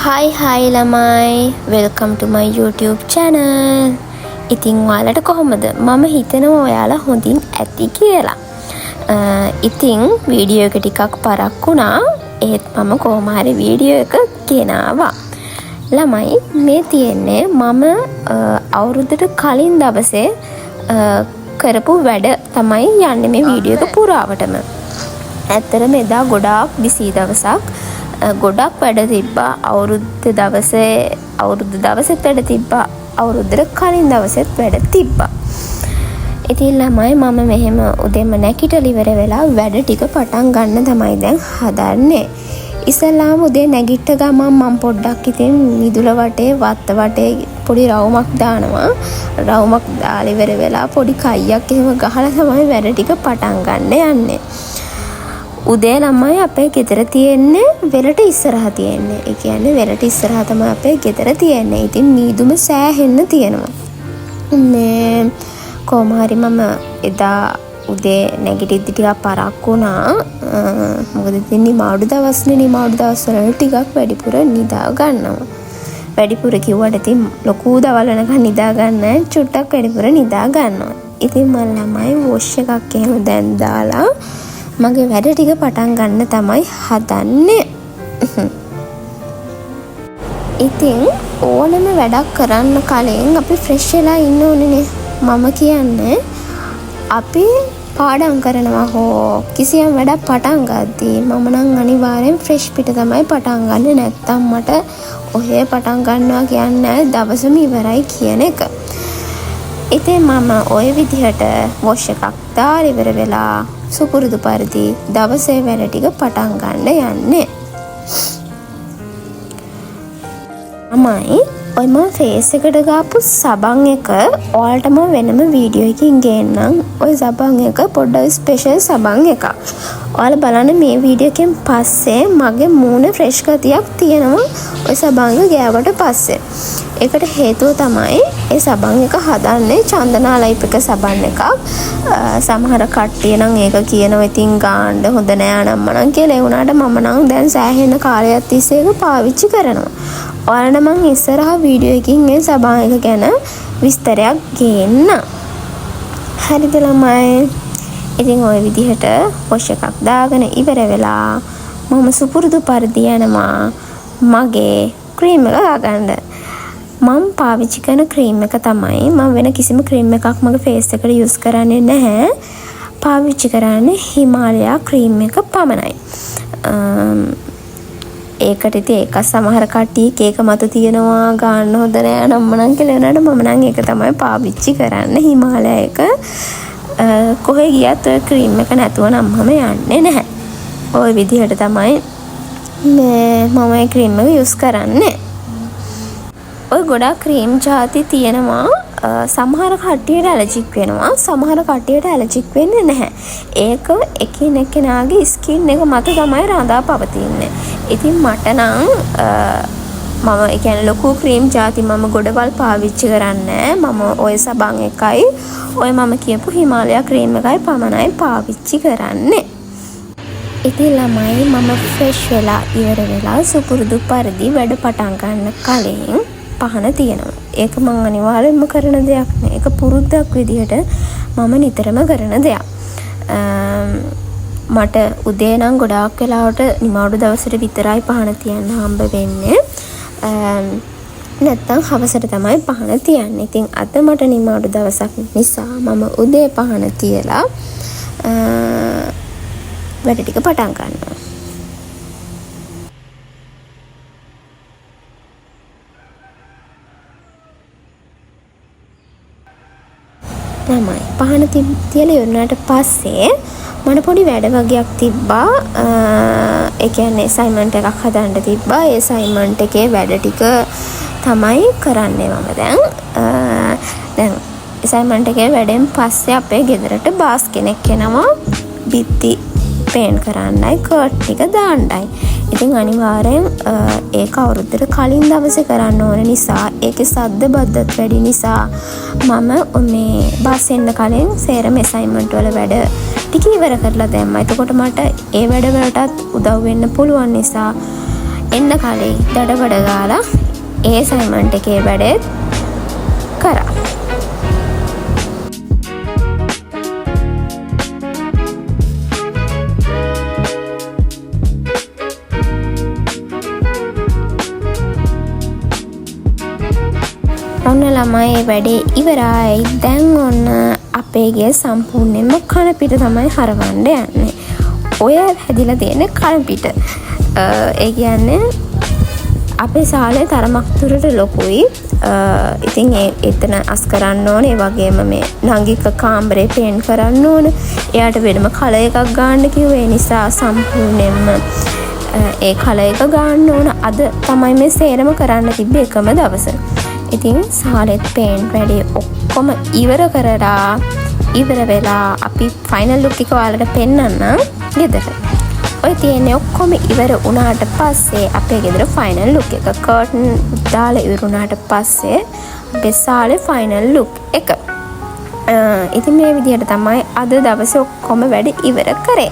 Hi ළමයි, welcome to my YouTube channel. ඉතින් ඔයාලට කොහොමද? මම හිතනවා ඔයාලා හොඳින් ඇති කියලා. ඉතින් වීඩියෝ එක ටිකක් පරක්කු වුණා. ඒත් මම කොහොම හරි වීඩියෝ එක ගෙනාවා. ළමයි මේ තියෙන්නේ මම අවුරුද්දට කලින් දවසේ කරපු වැඩ තමයි යන්නේ මේ වීඩියෝ එක පුරාවටම. ඇත්තටම එදා ගොඩාක් බිසී දවසක්. ගොඩක් වැඩ තිබ්බා. අවුරුද්ද දවසෙත් වැඩ තිබ්බා. අවුරුද්දට කලින් දවසෙත් වැඩ තිබ්බා. ඉතින් ළමයි මම මෙහෙම උදේම නැගිටලා ඉවර වෙලා වැඩ ටික පටන් ගන්න තමයි දැන් හදන්නේ. ඉස්සෙල්ලාම උදේ නැගිට ගමන් මම පොඩ්ඩක් ඉතින් මිදුල වටේ වත්ත වටේ පොඩි රවුමක් දානවා. රවුමක් දාලා ඉවර වෙලා පොඩි කයියක් එහෙම ගහලා තමයි වැඩ ටික පටන් ගන්න යන්නේ. උදේ ළමයි අපේ ගෙදර තියෙන්නේ වෙලට ඉස්සරහ තියෙන්නේ. ඒ කියන්නේ වෙලට ඉස්සරහ තමයි අපේ ගෙදර තියෙන්නේ. ඉතින් මීදුම සෑහෙන්න තියෙනවා. මේ කොහොම හරි මම එදා උදේ නැගිටිද්දි ටිකක් පරක්කු වුණා. මොකද ඉතින් නිමාඩු දවස්වල ටිකක් වැඩිපුර නිදා ගන්නවා. වැඩිපුර කිව්වට ඉතින් ලොකු දවල් වෙනකන් නිදා ගන්න චුට්ටක් වැඩිපුර නිදා ගන්නවා. ඉතින් මම ළමයි වොෂ් එකක් එහෙම දැන් දාලා මගේ වැඩ ටික පටන් ගන්න තමයි හදන්නේ. ඉතින් ඕනම වැඩක් කරන්න කලින් අපි ෆ්‍රෙෂ් වෙලා ඉන්න ඕනේනේ. මම කියන්නේ අපි පාඩම් කරනවා හෝ කිසියම් වැඩක් පටන් ගද්දී මම නම් අනිවාර්යෙන් ෆ්‍රෙෂ් පිට තමයි පටන් ගන්න. නැත්තම් මට ඔහේ පටන් ගන්නවා කියන්නේ දවසම ඉවරයි කියන එක. ඉතින් මම ওই විදිහට වොෂ් එකක් දාලා ඉවර වෙලා සුපුරුදු පරිදි දවසේ වැඩ ටික පටන් ගන්න යන්නේ. අමයි ඔය මම ෆේස් එකට ගාපු සබන් එක ඔයාලට මම වෙනම වීඩියෝ එකකින් ගේන්නම්. ඔය සබන් එක පොඩ්ඩක් ස්පෙෂල් සබන් එකක්. ඔයාලා බලන්න මේ වීඩියෝ එකෙන් පස්සේ මගේ මූණ ෆ්‍රෙෂ් ගතියක් තියෙනවා ඔය සබන් එක ගෑවට පස්සේ. ඒකට හේතුව තමයි ඒ සබන් එක හදන්නේ චන්දනා ලයිප් එක සබන් එකක්. සමහර කට්ටිය නම් ඒක කියනවා ඉතින් ගාන්න හොඳ නෑ නම්මනම් කියලා. ඒ වුණාට මම නම් දැන් සෑහෙන කාලයක් තිස්සේ ඒක පාවිච්චි කරනවා. ඔයාලට මම ඉස්සරහා වීඩියෝ එකකින් මේ සබන් එක ගැන විස්තරයක් ගේන්න. හරිද ළමයි? ඉතින් ওই විදිහට වොෂ් එකක් දාගෙන ඉවර වෙලා මම සුපුරුදු පරිදි යනවා මගේ ක්‍රීම් එක ගන්න. මම පාවිච්චි කරන ක්‍රීම් එක තමයි මම වෙන කිසිම ක්‍රීම් එකක් මගේ ෆේස් එකට යූස් කරන්නේ නැහැ. පාවිච්චි කරන්නේ හිමාලයා ක්‍රීම් එක පමණයි. ඒකට ඉතින් ඒක සමහර කට්ටිය ඒක මත තියනවා ගන්න හොඳ නෑ නම්මනම් කියලා නේද. මම නම් ඒක තමයි පාවිච්චි කරන්නේ හිමාලයා එක. කොහෙ ගියත් ඔය ක්‍රීම් එක නැතුව නම් මම යන්නේ නැහැ. ওই විදිහට තමයි මම මේ ක්‍රීම් එක යූස් කරන්නේ. ඔය ගොඩාක් ක්‍රීම් ಜಾති තියෙනවා. සමහර කට්ටියට ඇලර්ජික් වෙනවා. සමහර කට්ටියට ඇලර්ජික් වෙන්නේ නැහැ. ඒක එකිනෙකනාගේ ස්කින් එක මත තමයි රඳා පවතින්නේ. ඉතින් මට නම් මම ඒ කියන්නේ ලොකු ක්‍රීම් ಜಾති මම ගොඩවල් පාවිච්චි කරන්නේ. මම ওই සබන් එකයි ওই මම කියපු හිමාලයා ක්‍රීම් එකයි පමණයි පාවිච්චි කරන්නේ. ඉතින් ළමයි මම ෆ්‍රෙෂ් වෙලා ඉවර වෙලා සුපුරුදු පරිදි වැඩ පටන් ගන්න කලින් පහන තියෙනවා. ඒක මම අනිවාර්යෙන්ම කරන දෙයක් නේ. ඒක පුරුද්දක් විදිහට මම නිතරම කරන දෙයක්. මට උදේ නම් ගොඩාක් වෙලාවට නිමාඩු දවසට විතරයි පහන තියන්න හම්බ වෙන්නේ. නැත්තම් හවසට තමයි පහන තියන්නේ. ඉතින් අද මට නිමාඩු දවසක් නිසා මම උදේ පහන තියලා වැඩ ටික පටන් ගන්නවා. තමයි පහන තියලා ඉවරනාට පස්සේ මට පොඩි වැඩ වගේක් තිබ්බා. ඒ කියන්නේ අසයින්මන්ට් එකක් හදන්න තිබ්බා. ඒ අසයින්මන්ට් එකේ වැඩ ටික තමයි කරන්නේ මම දැන් අසයින්මන්ට් එකේ වැඩෙන් පස්සේ අපේ ගෙදරට බාස් කෙනෙක් එනවා බිත්ති පේන්ට් කරන්නයි කර්ට් ටික දාන්නයි. ඉතින් අනිවාර්යෙන් ඒක අවුරුද්දට කලින් දවසේ කරන්න ඕන නිසා ඒකේ සද්ද බද්දත් වැඩි නිසා මම මේ බස් එන්න කලින් සේරම අසයින්මන්ට් වල වැඩ ටික ඉවර කරලා දැම්මා. එතකොට මට ඒ වැඩ වලටත් උදව් වෙන්න පුළුවන් නිසා එන්න කලින් දඩබඩ ගාලා ඒ සයිමන්ට් එකේ වැඩේ කරා. ඔන්න ළමයි වැඩේ ඉවරයි. දැන් ඔන්න අපේ ගේ සම්පූර්ණයෙන්ම කන පිට තමයි හරවන්න යන්නේ. ඔය හැදිලා තියෙන කන පිට. ඒ කියන්නේ අපේ සාලේ තරමක් දුරට ලොකුයි. ඉතින් එතන අස් කරන්න ඕනේ. ඒ වගේම මේ නංගික කාමරේ පේන්ට් කරන්න ඕනේ. එයාට වෙනම කලර් එකක් ගන්න කිව්වා. ඒ නිසා සම්පූර්ණයෙන්ම ඒ කලර් එක ගන්න ඕන. අද තමයි මේ සේරම කරන්න තිබ්බේ එකම දවස. ඉතින් සාලෙත් පේන්ට් වැඩේ ඔක්කොම ඉවර කරලා ඉවර වෙලා අපි ෆයිනල් ලුක් එක ඔයාලට පෙන්නන්නම් ගෙදර. ඔය තියෙන්නේ ඔක්කොම ඉවර වුණාට පස්සේ අපේ ගෙදර ෆයිනල් ලුක් එක කර්ටන් දාලා ඉවර වුණාට පස්සේ අපේ සාලේ ෆයිනල් ලුක් එක. ඉතින් මේ විදිහට තමයි අද දවසේ ඔක්කොම වැඩ ඉවර කරේ.